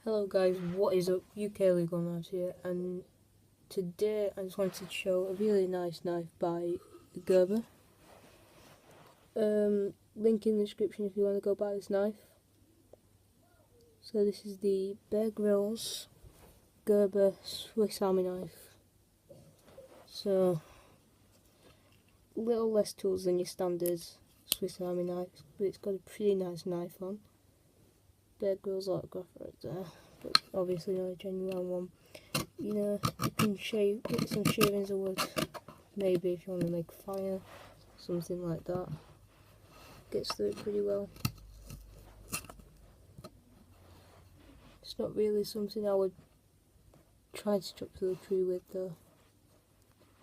Hello guys, what is up? UK Legal Knives here, and today I just wanted to show a really nice knife by Gerber. Link in the description if you want to go buy this knife. So this is the Bear Grylls Gerber Swiss Army knife. So a little less tools than your standard Swiss Army knife, but it's got a pretty nice knife on. Bear Grylls autograph right there, but obviously not a genuine one. You know, you can get some shavings of wood, maybe if you want to make fire, something like that. Gets through it pretty well. It's not really something I would try to chop through a tree with though.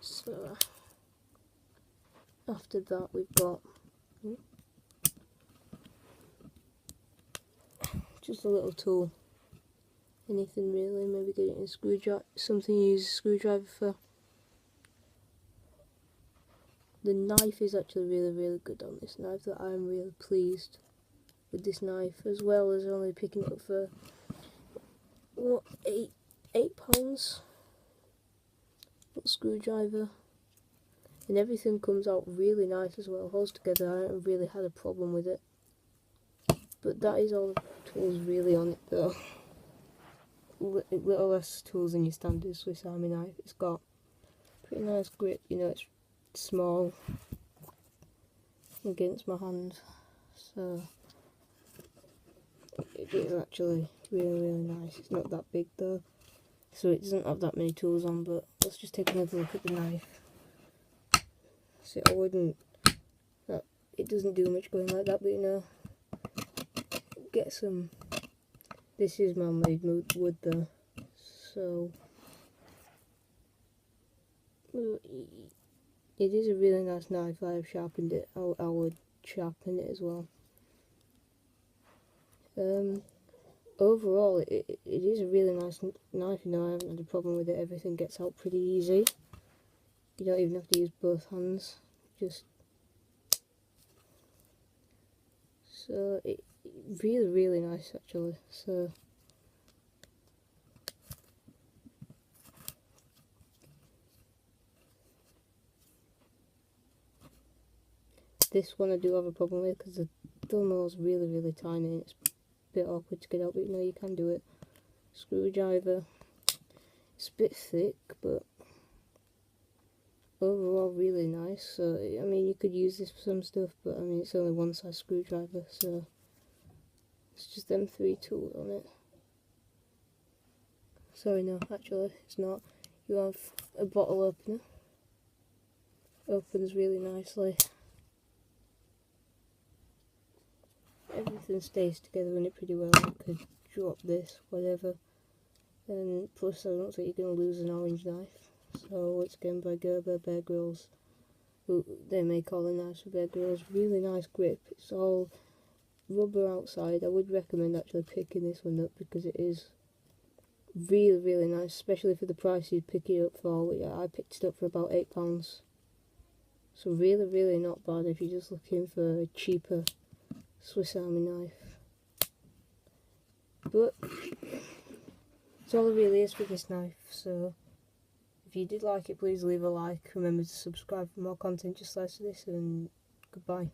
So after that we've got just a little tool. Anything really, maybe getting a screwdriver, something you use a screwdriver for. The knife is actually really good on this knife, that I'm really pleased with this knife, as well as only picking it up for what, £8. Little screwdriver, and everything comes out really nice as well, holds together. I haven't really had a problem with it, but that is all the tools really on it though. Little less tools than your standard Swiss Army knife. It's got pretty nice grip, you know, it's small against my hand, so it is actually really nice. It's not that big though, so it doesn't have that many tools on, but let's just take another look at the knife. So it doesn't do much going like that, but you know, get some. This is man-made wood though, so it is a really nice knife. I have sharpened it. I would sharpen it as well. Overall, it is a really nice knife. You know, I haven't had a problem with it. Everything gets out pretty easy. You don't even have to use both hands. So it really nice actually. So this one I do have a problem with because the thumbnail is really tiny and it's a bit awkward to get out, but you know, you can do it. Screwdriver, it's a bit thick, but overall really nice. So I mean, you could use this for some stuff, but I mean, it's only one size screwdriver, so it's just them 3 tools on it. Sorry, no, actually it's not. You have a bottle opener, opens really nicely. Everything stays together in it pretty well. You could drop this, whatever, and plus I don't think you're going to lose an orange knife. So it's again by Gerber Bear Grylls. They make all the knives for Bear Grylls. Really nice grip. It's all rubber outside. I would recommend actually picking this one up because it is really nice, especially for the price you'd pick it up for. I picked it up for about £8. So really not bad if you're just looking for a cheaper Swiss Army knife. But that's all there really is for this knife. So if you did like it, please leave a like. Remember to subscribe for more content just like this, and goodbye.